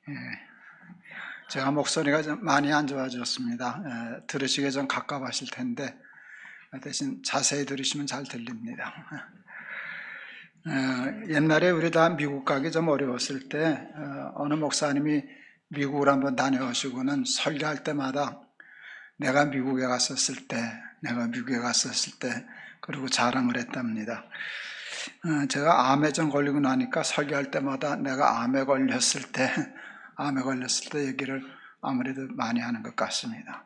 예, 제가 목소리가 좀 많이 안 좋아졌습니다. 들으시기에 좀 갑갑하실 텐데 대신 자세히 들으시면 잘 들립니다. 옛날에 우리 다 미국 가기 좀 어려웠을 때 어느 목사님이 미국을 한번 다녀오시고는 설교할 때마다 내가 미국에 갔었을 때 그리고 자랑을 했답니다. 제가 암에 좀 걸리고 나니까 설교할 때마다 내가 암에 걸렸을 때 얘기를 아무래도 많이 하는 것 같습니다.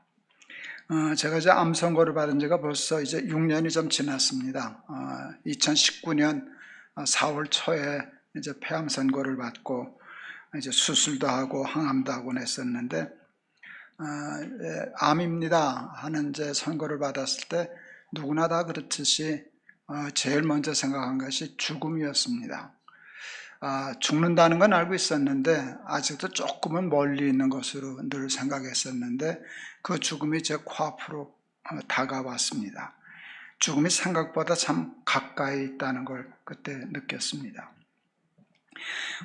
제가 이제 암 선고를 받은 지가 벌써 이제 6년이 좀 지났습니다. 2019년 4월 초에 이제 폐암 선고를 받고 이제 수술도 하고 항암도 하고 했었는데, 암입니다 하는 이제 선고를 받았을 때 누구나 다 그렇듯이 제일 먼저 생각한 것이 죽음이었습니다. 죽는다는 건 알고 있었는데 아직도 조금은 멀리 있는 것으로 늘 생각했었는데 그 죽음이 제 코앞으로 다가왔습니다. 죽음이 생각보다 참 가까이 있다는 걸 그때 느꼈습니다.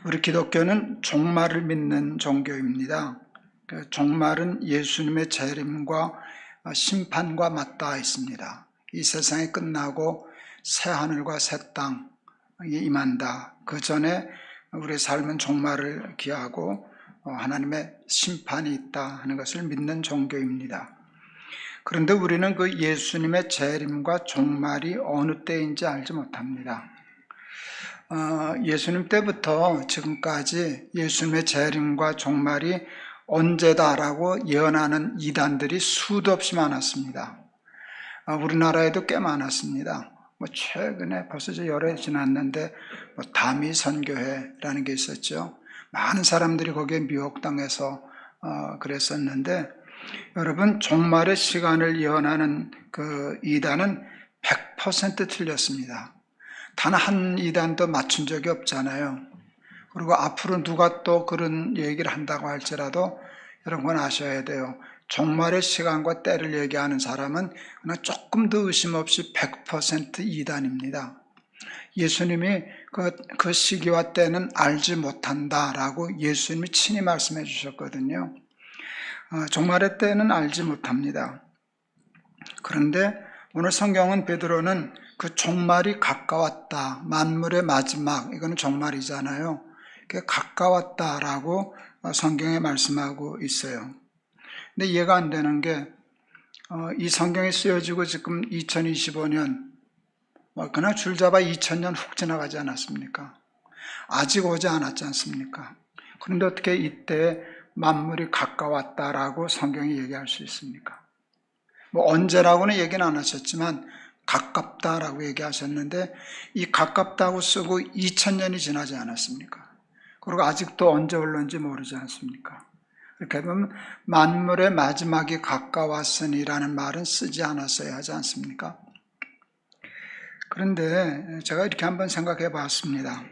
우리 기독교는 종말을 믿는 종교입니다. 그 종말은 예수님의 재림과 심판과 맞닿아 있습니다. 이 세상이 끝나고 새 하늘과 새 땅이 임한다. 그 전에 우리의 삶은 종말을 기하고 하나님의 심판이 있다 하는 것을 믿는 종교입니다. 그런데 우리는 그 예수님의 재림과 종말이 어느 때인지 알지 못합니다. 예수님 때부터 지금까지 예수님의 재림과 종말이 언제다라고 예언하는 이단들이 수도 없이 많았습니다. 우리나라에도 꽤 많았습니다. 최근에 벌써 열흘 지났는데 다미 선교회라는 게 있었죠. 많은 사람들이 거기에 미혹당해서 그랬었는데, 여러분, 종말의 시간을 예언하는 그 이단은 100% 틀렸습니다. 단 한 이단도 맞춘 적이 없잖아요. 그리고 앞으로 누가 또 그런 얘기를 한다고 할지라도 여러분 아셔야 돼요. 종말의 시간과 때를 얘기하는 사람은 그냥 조금 더 의심 없이 100% 이단입니다. 예수님이 그 시기와 때는 알지 못한다라고 예수님이 친히 말씀해 주셨거든요. 종말의 때는 알지 못합니다. 그런데 오늘 성경은 베드로는 그 종말이 가까웠다, 만물의 마지막, 이거는 종말이잖아요. 그게 가까웠다라고 성경에 말씀하고 있어요. 근데 이해가 안 되는 게, 이 성경이 쓰여지고 지금 2025년, 그냥 줄잡아 2000년 훅 지나가지 않았습니까? 아직 오지 않았지 않습니까? 그런데 어떻게 이때 만물이 가까웠다라고 성경이 얘기할 수 있습니까? 언제라고는 얘기는 안 하셨지만 가깝다라고 얘기하셨는데, 이 가깝다고 쓰고 2000년이 지나지 않았습니까? 그리고 아직도 언제 올는지 모르지 않습니까? 이렇게 보면 만물의 마지막이 가까웠으니라는 말은 쓰지 않았어야 하지 않습니까? 그런데 제가 이렇게 한번 생각해 봤습니다.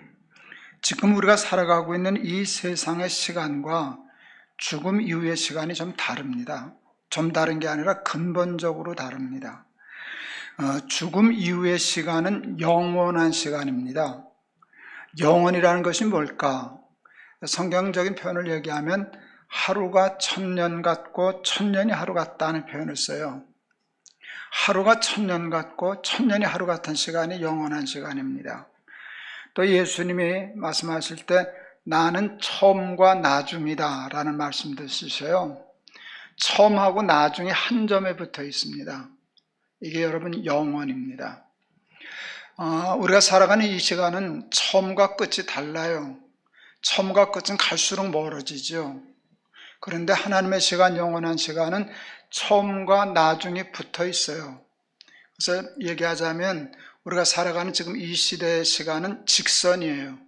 지금 우리가 살아가고 있는 이 세상의 시간과 죽음 이후의 시간이 좀 다릅니다. 좀 다른 게 아니라 근본적으로 다릅니다. 죽음 이후의 시간은 영원한 시간입니다. 영원이라는 것이 뭘까? 성경적인 표현을 얘기하면 하루가 1000년 같고 1000년이 하루 같다는 표현을 써요. 하루가 1000년 같고 1000년이 하루 같은 시간이 영원한 시간입니다. 또 예수님이 말씀하실 때 나는 처음과 나중이다 라는 말씀도 쓰셔요. 처음하고 나중이 한 점에 붙어 있습니다. 이게 여러분 영원입니다. 우리가 살아가는 이 시간은 처음과 끝이 달라요. 처음과 끝은 갈수록 멀어지죠. 그런데 하나님의 시간, 영원한 시간은 처음과 나중이 붙어 있어요. 그래서 얘기하자면 우리가 살아가는 지금 이 시대의 시간은 직선이에요.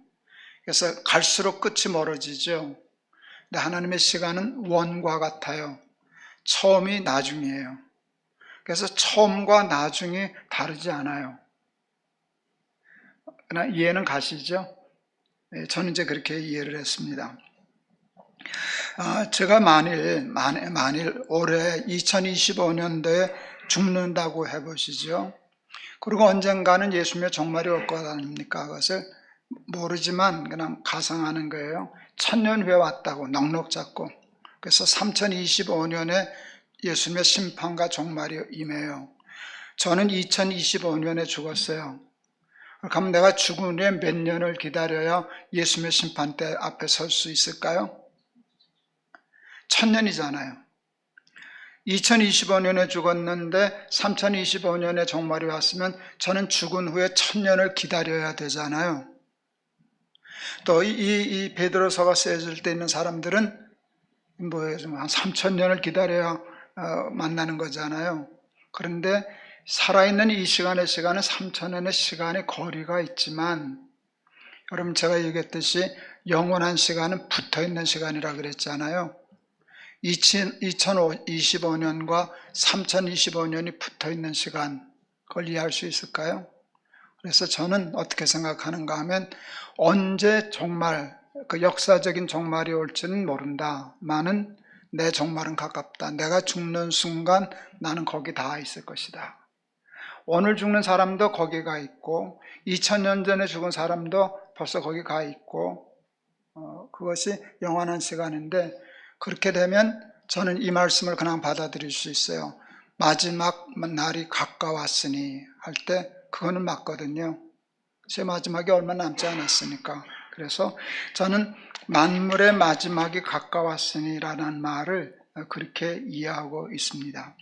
그래서 갈수록 끝이 멀어지죠. 근데 하나님의 시간은 원과 같아요. 처음이 나중이에요. 그래서 처음과 나중이 다르지 않아요. 그러나 이해는 가시죠? 저는 이제 그렇게 이해를 했습니다. 제가 만일 올해 2025년도에 죽는다고 해보시죠. 그리고 언젠가는 예수님의 종말이 올 것 아닙니까? 그것을 모르지만 그냥 가상하는 거예요. 천년 후에 왔다고 넉넉 잡고, 그래서 3025년에 예수님의 심판과 종말이 임해요. 저는 2025년에 죽었어요. 그럼 내가 죽은 후에 몇 년을 기다려야 예수님의 심판대 앞에 설 수 있을까요? 1000년이잖아요. 2025년에 죽었는데 3025년에 종말이 왔으면 저는 죽은 후에 1000년을 기다려야 되잖아요. 또 이 베드로서가 쓰여질 때 있는 사람들은 뭐예요? 한 3000년을 기다려야 만나는 거잖아요. 그런데 살아있는 이 시간의 시간은 3000년의 시간의 거리가 있지만, 여러분 제가 얘기했듯이 영원한 시간은 붙어있는 시간이라 그랬잖아요. 2025년과 3025년이 붙어있는 시간, 그걸 이해할 수 있을까요? 그래서 저는 어떻게 생각하는가 하면, 언제 종말, 그 역사적인 종말이 올지는 모른다마는 내 종말은 가깝다. 내가 죽는 순간 나는 거기 닿아 있을 것이다. 오늘 죽는 사람도 거기 가 있고 2000년 전에 죽은 사람도 벌써 거기 가 있고, 그것이 영원한 시간인데, 그렇게 되면 저는 이 말씀을 그냥 받아들일 수 있어요. 마지막 날이 가까웠으니 할 때 그거는 맞거든요. 제 마지막이 얼마 남지 않았으니까. 그래서 저는 만물의 마지막이 가까웠으니라는 말을 그렇게 이해하고 있습니다.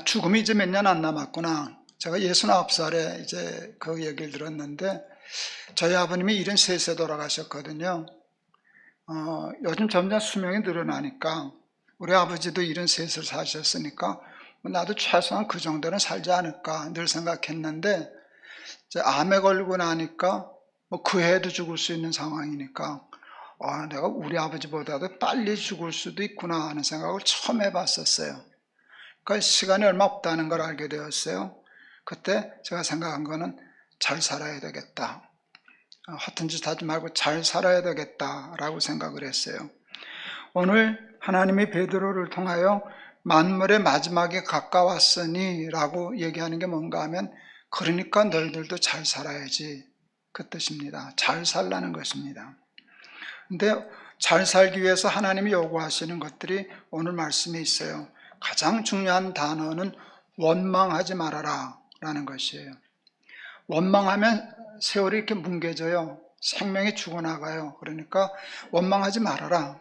죽음이 이제 몇 년 안 남았구나. 제가 69살에 이제 그 얘기를 들었는데, 저희 아버님이 73세 돌아가셨거든요. 요즘 점점 수명이 늘어나니까, 우리 아버지도 73살 사셨으니까 나도 최소한 그 정도는 살지 않을까 늘 생각했는데, 이제 암에 걸리고 나니까 그 해도 죽을 수 있는 상황이니까 내가 우리 아버지보다도 빨리 죽을 수도 있구나 하는 생각을 처음 해봤었어요. 그러니까 시간이 얼마 없다는 걸 알게 되었어요. 그때 제가 생각한 거는 잘 살아야 되겠다. 허튼 짓 하지 말고 잘 살아야 되겠다라고 생각을 했어요. 오늘 하나님이 베드로를 통하여 만물의 마지막에 가까웠으니 라고 얘기하는 게 뭔가 하면, 그러니까 너희들도 잘 살아야지, 그 뜻입니다. 잘 살라는 것입니다. 근데 잘 살기 위해서 하나님이 요구하시는 것들이 오늘 말씀에 있어요. 가장 중요한 단어는 원망하지 말아라 라는 것이에요. 원망하면 세월이 이렇게 뭉개져요. 생명이 죽어나가요. 그러니까 원망하지 말아라.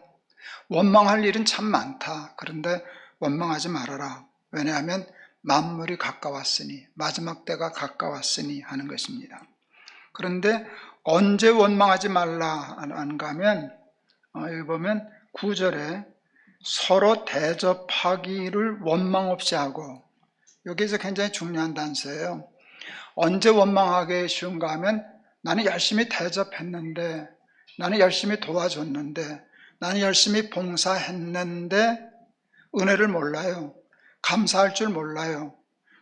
원망할 일은 참 많다. 그런데 원망하지 말아라. 왜냐하면 만물이 가까웠으니, 마지막 때가 가까웠으니 하는 것입니다. 그런데 언제 원망하지 말라 하는가 하면, 여기 보면 9절에 서로 대접하기를 원망 없이 하고, 여기서 굉장히 중요한 단서예요. 언제 원망하기 쉬운가 하면, 나는 열심히 대접했는데, 나는 열심히 도와줬는데, 나는 열심히 봉사했는데 은혜를 몰라요. 감사할 줄 몰라요.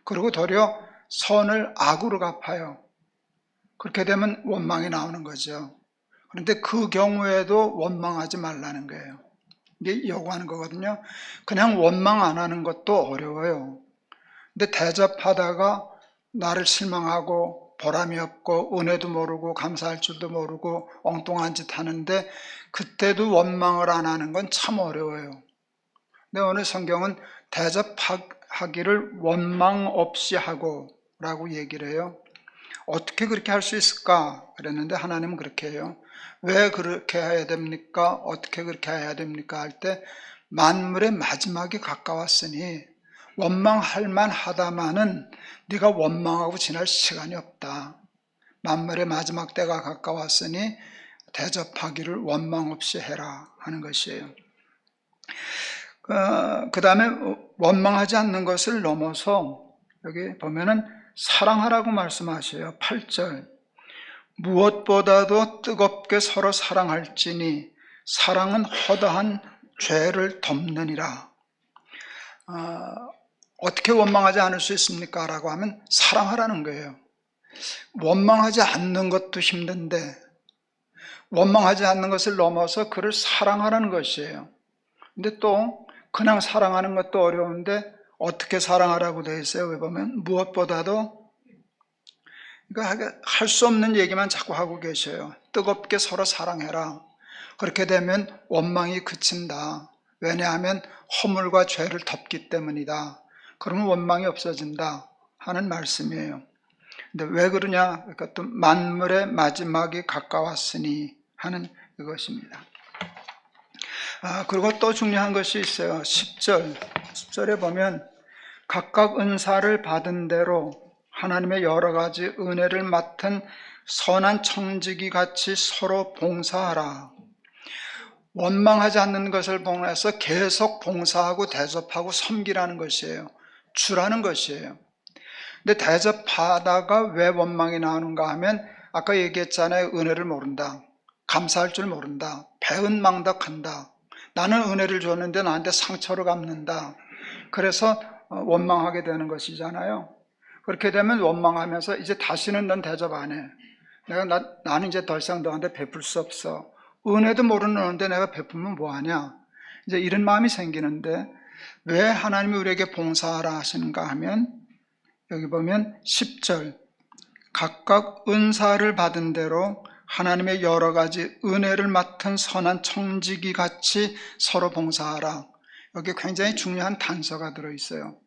그리고 도리어 선을 악으로 갚아요. 그렇게 되면 원망이 나오는 거죠. 그런데 그 경우에도 원망하지 말라는 거예요. 이게 요구하는 거거든요. 그냥 원망 안 하는 것도 어려워요. 근데 대접하다가 나를 실망하고 보람이 없고 은혜도 모르고 감사할 줄도 모르고 엉뚱한 짓 하는데, 그때도 원망을 안 하는 건 참 어려워요. 근데 오늘 성경은 대접하기를 원망 없이 하고 라고 얘기를 해요. 어떻게 그렇게 할 수 있을까 그랬는데, 하나님은 그렇게 해요. 왜 그렇게 해야 됩니까? 어떻게 그렇게 해야 됩니까? 할 때, 만물의 마지막이 가까웠으니 원망할 만하다마는 네가 원망하고 지날 시간이 없다. 만물의 마지막 때가 가까웠으니 대접하기를 원망 없이 해라 하는 것이에요. 그 다음에 원망하지 않는 것을 넘어서 여기 보면은 사랑하라고 말씀하셔요. 8절, 무엇보다도 뜨겁게 서로 사랑할지니 사랑은 허다한 죄를 덮느니라. 어떻게 원망하지 않을 수 있습니까? 라고 하면 사랑하라는 거예요. 원망하지 않는 것도 힘든데 원망하지 않는 것을 넘어서 그를 사랑하라는 것이에요. 근데 또 그냥 사랑하는 것도 어려운데 어떻게 사랑하라고 되어 있어요? 왜 보면 무엇보다도, 그러니까 할 수 없는 얘기만 자꾸 하고 계셔요. 뜨겁게 서로 사랑해라. 그렇게 되면 원망이 그친다. 왜냐하면 허물과 죄를 덮기 때문이다. 그러면 원망이 없어진다 하는 말씀이에요. 근데 왜 그러냐? 그러니까 또 만물의 마지막이 가까웠으니 하는 이것입니다. 그리고 또 중요한 것이 있어요. 10절에 보면 각각 은사를 받은 대로 하나님의 여러 가지 은혜를 맡은 선한 청지기 같이 서로 봉사하라. 원망하지 않는 것을 봉해서 계속 봉사하고 대접하고 섬기라는 것이에요. 주라는 것이에요. 근데 대접하다가 왜 원망이 나오는가 하면 아까 얘기했잖아요. 은혜를 모른다. 감사할 줄 모른다. 배은망덕한다. 나는 은혜를 줬는데 나한테 상처를 갚는다. 그래서 원망하게 되는 것이잖아요. 그렇게 되면 원망하면서 이제 다시는 넌 대접 안 해. 나는 이제 더 이상 너한테 베풀 수 없어. 은혜도 모르는 너한테 내가 베풀면 뭐하냐. 이제 이런 마음이 생기는데 왜 하나님이 우리에게 봉사하라 하시는가 하면 여기 보면 10절 각각 은사를 받은 대로 하나님의 여러 가지 은혜를 맡은 선한 청지기 같이 서로 봉사하라. 여기 굉장히 중요한 단서가 들어있어요.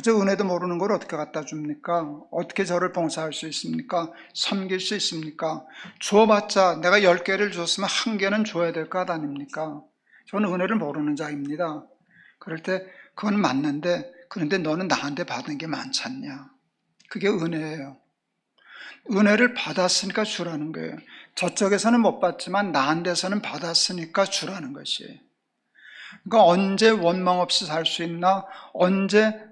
저 은혜도 모르는 걸 어떻게 갖다 줍니까? 어떻게 저를 봉사할 수 있습니까? 섬길 수 있습니까? 주어봤자 내가 10개를 줬으면 1개는 줘야 될 것 아닙니까? 저는 은혜를 모르는 자입니다. 그럴 때 그건 맞는데 그런데 너는 나한테 받은 게 많지 않냐? 그게 은혜예요. 은혜를 받았으니까 주라는 거예요. 저쪽에서는 못 받지만 나한테서는 받았으니까 주라는 것이에요. 그러니까 언제 원망 없이 살 수 있나? 언제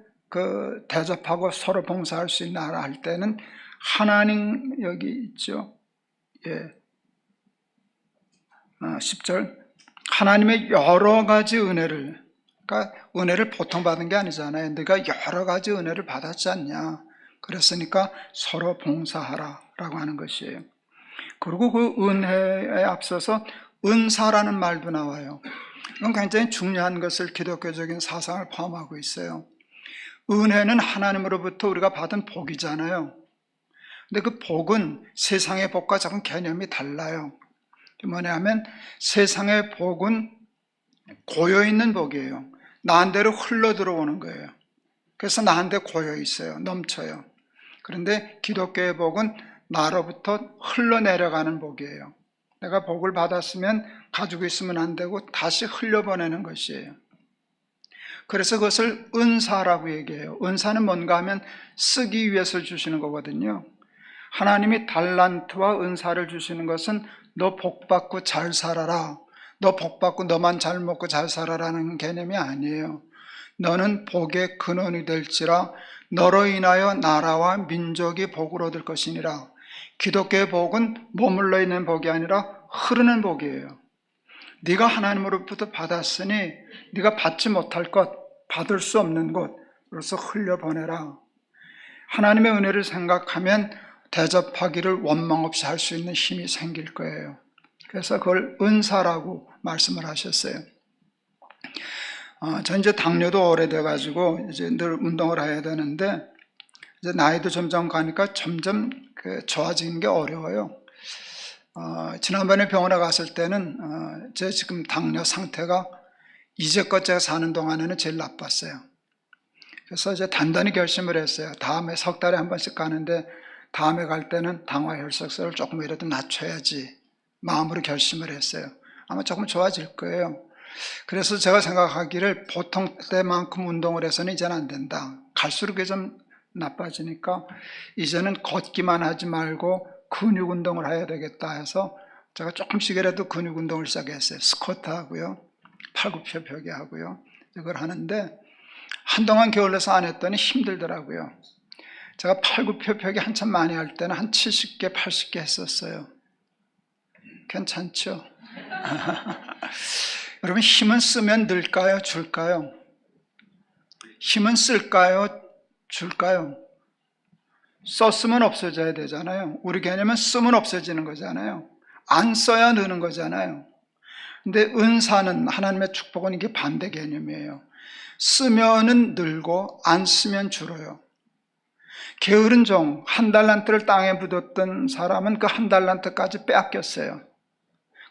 대접하고 서로 봉사할 수 있나 할 때는 하나님 여기 있죠. 10절 하나님의 여러 가지 은혜를, 그러니까 은혜를 보통 받은 게 아니잖아요. 네가 여러 가지 은혜를 받았지 않냐. 그랬으니까 서로 봉사하라 라고 하는 것이에요. 그리고 그 은혜에 앞서서 은사라는 말도 나와요. 이건 굉장히 중요한 것을 기독교적인 사상을 포함하고 있어요. 은혜는 하나님으로부터 우리가 받은 복이잖아요. 근데 그 복은 세상의 복과 조금 개념이 달라요. 뭐냐면 세상의 복은 고여있는 복이에요. 나한테로 흘러 들어오는 거예요. 그래서 나한테 고여 있어요. 넘쳐요. 그런데 기독교의 복은 나로부터 흘러내려가는 복이에요. 내가 복을 받았으면 가지고 있으면 안 되고 다시 흘려보내는 것이에요. 그래서 그것을 은사라고 얘기해요. 은사는 뭔가 하면 쓰기 위해서 주시는 거거든요. 하나님이 달란트와 은사를 주시는 것은 너 복받고 잘 살아라, 너 복받고 너만 잘 먹고 잘 살아라는 개념이 아니에요. 너는 복의 근원이 될지라 너로 인하여 나라와 민족이 복을 얻을 것이니라. 기독교의 복은 머물러 있는 복이 아니라 흐르는 복이에요. 네가 하나님으로부터 받았으니 네가 받지 못할 것, 받을 수 없는 곳으로서 흘려보내라. 하나님의 은혜를 생각하면 대접하기를 원망 없이 할 수 있는 힘이 생길 거예요. 그래서 그걸 은사라고 말씀을 하셨어요. 저 이제 당뇨도 오래돼가지고 이제 늘 운동을 해야 되는데 이제 나이도 점점 가니까 점점 좋아지는 게 어려워요. 지난번에 병원에 갔을 때는 제 지금 당뇨 상태가 이제껏 제가 사는 동안에는 제일 나빴어요. 그래서 이제 단단히 결심을 했어요. 다음에 석 달에 한 번씩 가는데 다음에 갈 때는 당화 혈색소를 조금이라도 낮춰야지 마음으로 결심을 했어요. 아마 조금 좋아질 거예요. 그래서 제가 생각하기를 보통 때만큼 운동을 해서는 이제는 안 된다. 갈수록 그게 좀 나빠지니까 이제는 걷기만 하지 말고 근육 운동을 해야 되겠다 해서 제가 조금씩이라도 근육 운동을 시작했어요. 스쿼트 하고요, 팔굽혀펴기 하고요. 이걸 하는데 한동안 게을러서 안 했더니 힘들더라고요. 제가 팔굽혀펴기 한참 많이 할 때는 한 70개, 80개 했었어요. 괜찮죠? 여러분, 힘은 쓰면 늘까요? 줄까요? 힘은 쓸까요? 줄까요? 썼으면 없어져야 되잖아요. 우리 개념은 쓰면 없어지는 거잖아요. 안 써야 느는 거잖아요. 근데 은사는, 하나님의 축복은 이게 반대 개념이에요. 쓰면은 늘고 안 쓰면 줄어요. 게으른 종, 한 달란트를 땅에 묻었던 사람은 그 한 달란트까지 빼앗겼어요.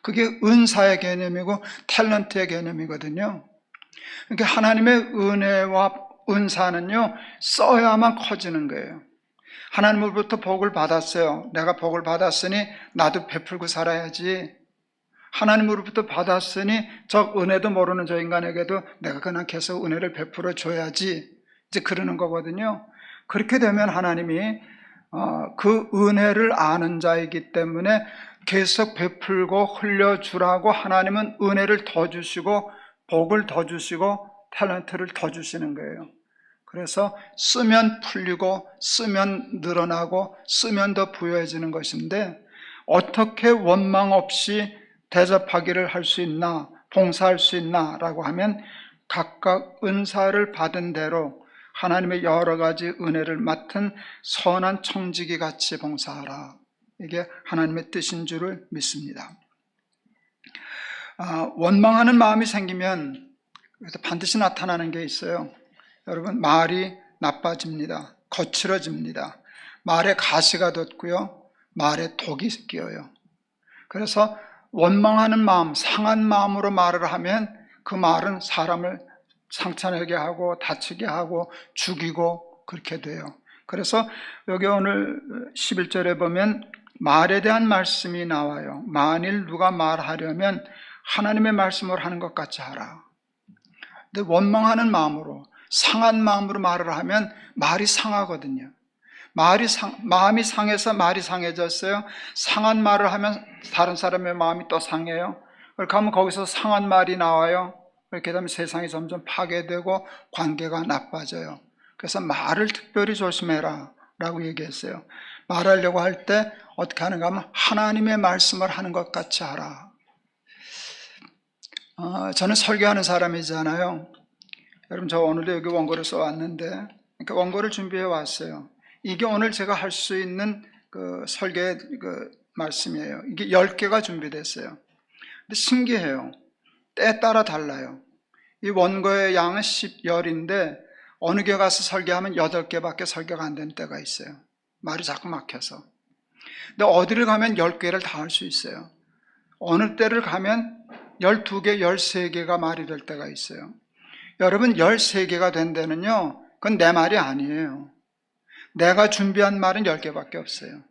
그게 은사의 개념이고 탤런트의 개념이거든요. 그러니까 하나님의 은혜와 은사는요, 써야만 커지는 거예요. 하나님으로부터 복을 받았어요. 내가 복을 받았으니 나도 베풀고 살아야지. 하나님으로부터 받았으니 저 은혜도 모르는 저 인간에게도 내가 그냥 계속 은혜를 베풀어 줘야지. 이제 그러는 거거든요. 그렇게 되면 하나님이 그 은혜를 아는 자이기 때문에 계속 베풀고 흘려주라고 하나님은 은혜를 더 주시고 복을 더 주시고 탤런트를 더 주시는 거예요. 그래서 쓰면 풀리고 쓰면 늘어나고 쓰면 더 부여해지는 것인데, 어떻게 원망 없이 대접하기를 할 수 있나, 봉사할 수 있나 라고 하면 각각 은사를 받은 대로 하나님의 여러 가지 은혜를 맡은 선한 청지기 같이 봉사하라. 이게 하나님의 뜻인 줄을 믿습니다. 원망하는 마음이 생기면 반드시 나타나는 게 있어요. 여러분, 말이 나빠집니다. 거칠어집니다. 말에 가시가 돋고요, 말에 독이 끼어요. 그래서 원망하는 마음, 상한 마음으로 말을 하면 그 말은 사람을 상처내게 하고 다치게 하고 죽이고 그렇게 돼요. 그래서 여기 오늘 11절에 보면 말에 대한 말씀이 나와요. 만일 누가 말하려면 하나님의 말씀을 하는 것 같이 하라. 근데 원망하는 마음으로, 상한 마음으로 말을 하면 말이 상하거든요. 마음이 상해서 말이 상해졌어요. 상한 말을 하면 다른 사람의 마음이 또 상해요. 그렇게 하면 거기서 상한 말이 나와요. 그렇게 되면 세상이 점점 파괴되고 관계가 나빠져요. 그래서 말을 특별히 조심해라 라고 얘기했어요. 말하려고 할 때 어떻게 하는가 하면 하나님의 말씀을 하는 것 같이 하라. 저는 설교하는 사람이잖아요. 여러분, 저 오늘도 여기 원고를 써왔는데, 그러니까 원고를 준비해 왔어요. 이게 오늘 제가 할 수 있는 그 설교의 그 말씀이에요. 이게 10개가 준비됐어요. 근데 신기해요. 때에 따라 달라요. 이 원고의 양은 10열인데 어느 게 가서 설교하면 8개밖에 설교가 안 되는 때가 있어요. 말이 자꾸 막혀서. 근데 어디를 가면 10개를 다 할 수 있어요. 어느 때를 가면 12개, 13개가 말이 될 때가 있어요. 여러분, 13개가 된 데는요, 그건 내 말이 아니에요. 내가 준비한 말은 10개밖에 없어요.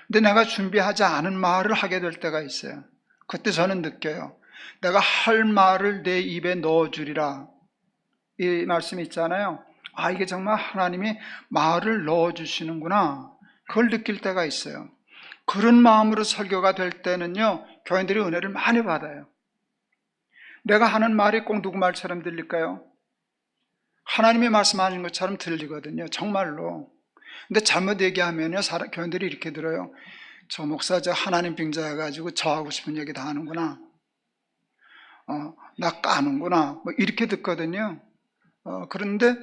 근데 내가 준비하지 않은 말을 하게 될 때가 있어요. 그때 저는 느껴요. 내가 할 말을 내 입에 넣어주리라. 이 말씀이 있잖아요. 이게 정말 하나님이 말을 넣어주시는구나. 그걸 느낄 때가 있어요. 그런 마음으로 설교가 될 때는요, 교인들이 은혜를 많이 받아요. 내가 하는 말이 꼭 누구 말처럼 들릴까요? 하나님이 말씀하는 것처럼 들리거든요, 정말로. 근데 잘못 얘기하면요, 교인들이 이렇게 들어요. 저 목사 저 하나님 빙자해가지고 저 하고 싶은 얘기 다 하는구나. 나 까는구나. 뭐 이렇게 듣거든요. 그런데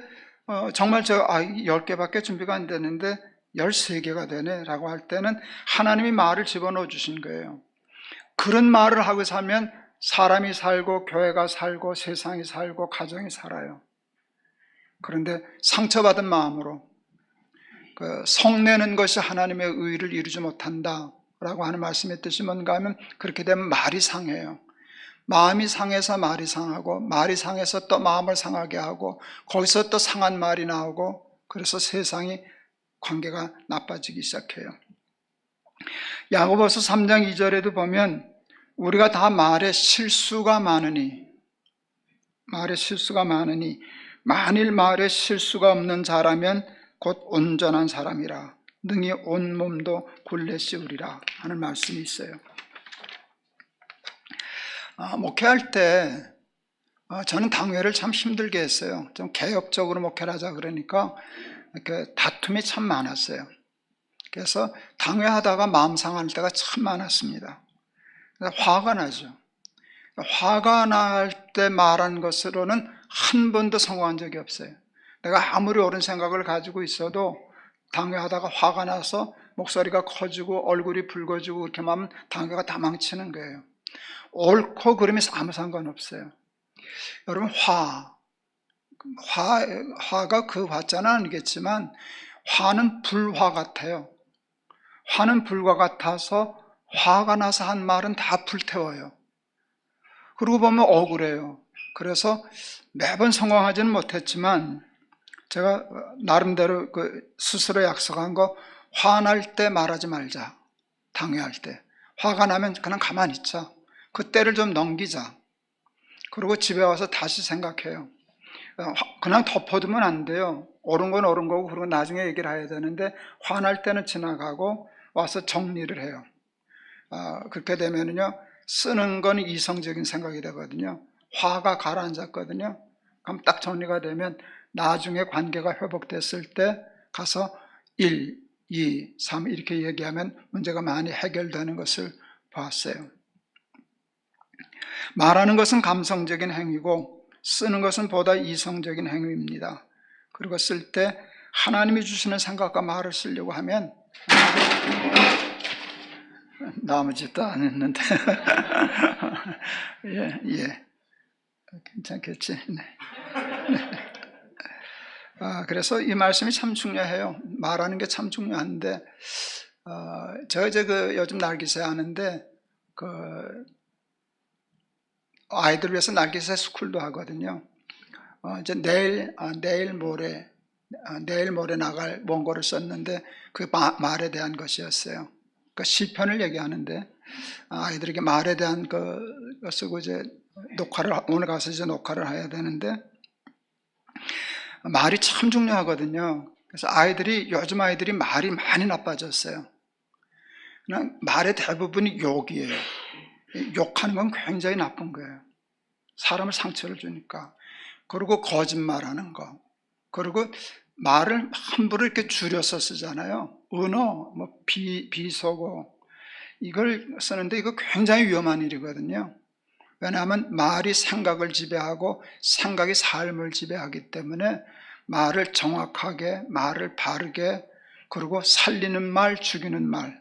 정말 10개밖에 준비가 안 되는데 13개가 되네 라고 할 때는 하나님이 말을 집어넣어 주신 거예요. 그런 말을 하고 살면 사람이 살고 교회가 살고 세상이 살고 가정이 살아요. 그런데 상처받은 마음으로 성내는 것이 하나님의 의를 이루지 못한다 라고 하는 말씀의 뜻이 뭔가 하면, 그렇게 되면 말이 상해요. 마음이 상해서 말이 상하고, 말이 상해서 또 마음을 상하게 하고, 거기서 또 상한 말이 나오고, 그래서 세상이 관계가 나빠지기 시작해요. 야고보서 3장 2절에도 보면 우리가 다 말에 실수가 많으니 만일 말에 실수가 없는 자라면 곧 온전한 사람이라 능히 온 몸도 굴레 씌우리라 하는 말씀이 있어요. 목회할 때 저는 당회를 참 힘들게 했어요. 좀 개혁적으로 목회를 하자 그러니까 이렇게 다툼이 참 많았어요. 그래서 당회하다가 마음 상할 때가 참 많았습니다. 화가 나죠. 화가 날 때 말한 것으로는 한 번도 성공한 적이 없어요. 내가 아무리 옳은 생각을 가지고 있어도 당회하다가 화가 나서 목소리가 커지고 얼굴이 붉어지고 그렇게 하면 당회가 다 망치는 거예요. 옳고 그름에서 아무 상관없어요. 여러분, 화가 그 화자는 아니겠지만 화는 불화 같아요. 화는 불과 같아서 화가 나서 한 말은 다 불태워요. 그러고 보면 억울해요. 그래서 매번 성공하지는 못했지만 제가 나름대로 스스로 약속한 거, 화날 때 말하지 말자. 당회할 때 화가 나면 그냥 가만히 있자. 그 때를 좀 넘기자. 그리고 집에 와서 다시 생각해요. 그냥 덮어두면 안 돼요. 옳은 건 옳은 거고, 그리고 나중에 얘기를 해야 되는데 화날 때는 지나가고 와서 정리를 해요. 그렇게 되면은요, 쓰는 건 이성적인 생각이 되거든요. 화가 가라앉았거든요. 그럼 딱 정리가 되면 나중에 관계가 회복됐을 때 가서 1, 2, 3 이렇게 얘기하면 문제가 많이 해결되는 것을 봤어요. 말하는 것은 감성적인 행위고 쓰는 것은 보다 이성적인 행위입니다. 그리고 쓸 때 하나님이 주시는 생각과 말을 쓰려고 하면 나머지도 안 했는데 예, 괜찮겠지. 네. 그래서 이 말씀이 참 중요해요. 말하는 게 참 중요한데, 제가 이제 요즘 날기새 하는데, 아이들 위해서 날기새 스쿨도 하거든요. 이제 내일 모레 나갈 원고를 썼는데, 그 말에 대한 것이었어요. 그 시편을 얘기하는데, 아이들에게 말에 대한 거 쓰고 이제 오늘 가서 이제 녹화를 해야 되는데, 말이 참 중요하거든요. 그래서 요즘 아이들이 말이 많이 나빠졌어요. 그냥 말의 대부분이 욕이에요. 욕하는 건 굉장히 나쁜 거예요. 사람을 상처를 주니까. 그리고 거짓말하는 거. 그리고 말을 함부로 이렇게 줄여서 쓰잖아요. 은어, 비속어. 이걸 쓰는데 이거 굉장히 위험한 일이거든요. 왜냐하면 말이 생각을 지배하고 생각이 삶을 지배하기 때문에 말을 정확하게, 말을 바르게, 그리고 살리는 말, 죽이는 말이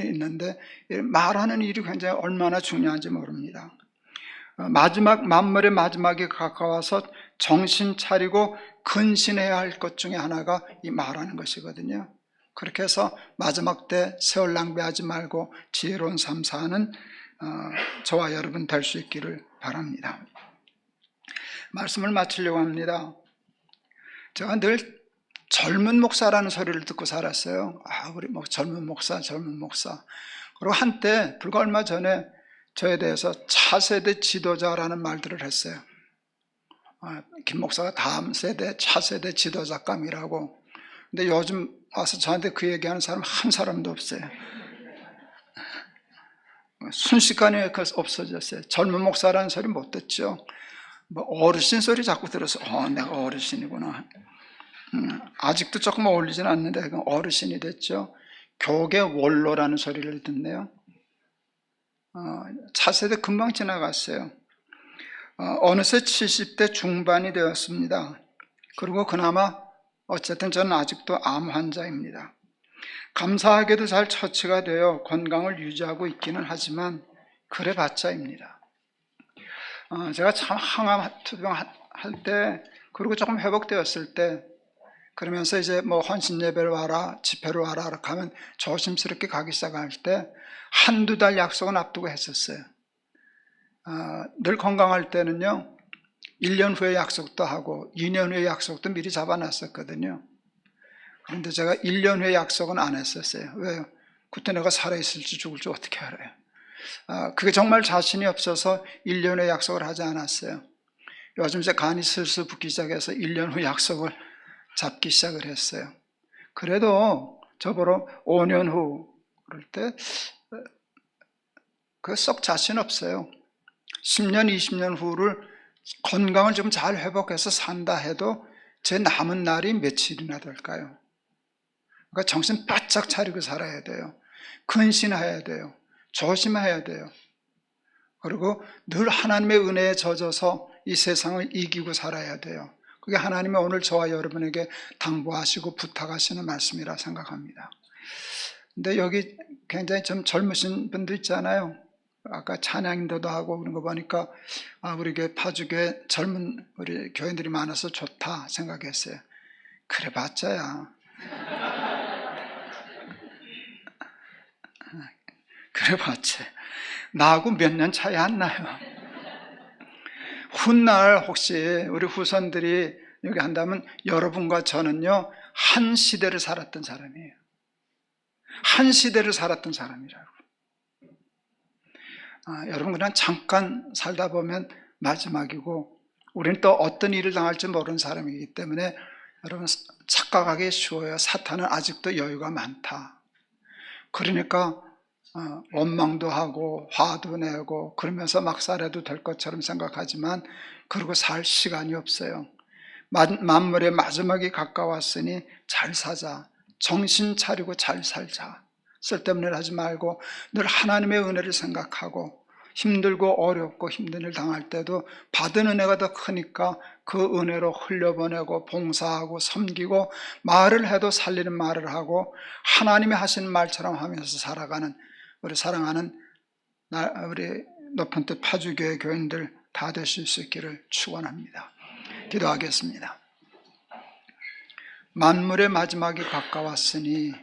있는데, 말하는 일이 굉장히 얼마나 중요한지 모릅니다. 만물의 마지막이 가까워서 정신 차리고 근신해야 할 것 중에 하나가 이 말하는 것이거든요. 그렇게 해서 마지막 때 세월 낭비하지 말고 지혜로운 삶 사는 저와 여러분 될 수 있기를 바랍니다. 말씀을 마치려고 합니다. 제가 늘 젊은 목사라는 소리를 듣고 살았어요. 우리 젊은 목사. 그리고 한때 불과 얼마 전에 저에 대해서 차세대 지도자라는 말들을 했어요. 김 목사가 다음 세대 차세대 지도자감이라고. 근데 요즘 와서 저한테 그 얘기하는 사람 한 사람도 없어요. 순식간에 없어졌어요. 젊은 목사라는 소리 못 듣죠. 어르신 소리 자꾸 들어서 내가 어르신이구나. 아직도 조금 어울리진 않는데 어르신이 됐죠. 교계 원로라는 소리를 듣네요. 차세대 금방 지나갔어요. 어느새 70대 중반이 되었습니다. 그리고 그나마 어쨌든 저는 아직도 암 환자입니다. 감사하게도 잘 처치가 되어 건강을 유지하고 있기는 하지만 그래봤자입니다. 제가 참 항암 투병 할 때, 그리고 조금 회복되었을 때, 그러면서 이제 헌신 예배를 와라, 집회를 와라 이렇게 하면 조심스럽게 가기 시작할 때 한두 달 약속은 앞두고 했었어요. 늘 건강할 때는요, 1년 후에 약속도 하고 2년 후에 약속도 미리 잡아놨었거든요. 그런데 제가 1년 후에 약속은 안 했었어요. 왜요? 그때 내가 살아있을지 죽을지 어떻게 알아요? 그게 정말 자신이 없어서 1년 후에 약속을 하지 않았어요. 요즘 제 간이 슬슬 붓기 시작해서 1년 후 약속을 잡기 시작을 했어요. 그래도 저보러 5년 후 그럴 때 그 썩 자신 없어요. 10년, 20년 후를 건강을 좀 잘 회복해서 산다 해도 제 남은 날이 며칠이나 될까요? 그러니까 정신 바짝 차리고 살아야 돼요. 근신해야 돼요. 조심해야 돼요. 그리고 늘 하나님의 은혜에 젖어서 이 세상을 이기고 살아야 돼요. 그게 하나님이 오늘 저와 여러분에게 당부하시고 부탁하시는 말씀이라 생각합니다. 근데 여기 굉장히 좀 젊으신 분들 있잖아요. 아까 찬양 인도도 하고 그런 거 보니까 우리 파주교에 젊은 우리 교인들이 많아서 좋다 생각했어요. 그래 봤자야. 그래 봤자 나하고 몇 년 차이 안 나요. 훗날 혹시 우리 후손들이 여기 한다면 여러분과 저는요 한 시대를 살았던 사람이에요. 한 시대를 살았던 사람이라고. 여러분 그냥 잠깐 살다 보면 마지막이고 우리는 또 어떤 일을 당할지 모르는 사람이기 때문에 여러분 착각하기 쉬워요. 사탄은 아직도 여유가 많다. 그러니까 원망도 하고 화도 내고 그러면서 막 살아도 될 것처럼 생각하지만 그러고 살 시간이 없어요. 만물의 마지막이 가까웠으니 잘 사자. 정신 차리고 잘 살자. 쓸데없는 일 하지 말고 늘 하나님의 은혜를 생각하고 힘들고 어렵고 힘든 일 당할 때도 받은 은혜가 더 크니까 그 은혜로 흘려보내고 봉사하고 섬기고 말을 해도 살리는 말을 하고 하나님이 하신 말처럼 하면서 살아가는 우리 사랑하는 우리 높은 뜻 파주교회 교인들 다 되실 수 있기를 축원합니다. 기도하겠습니다. 만물의 마지막이 가까웠으니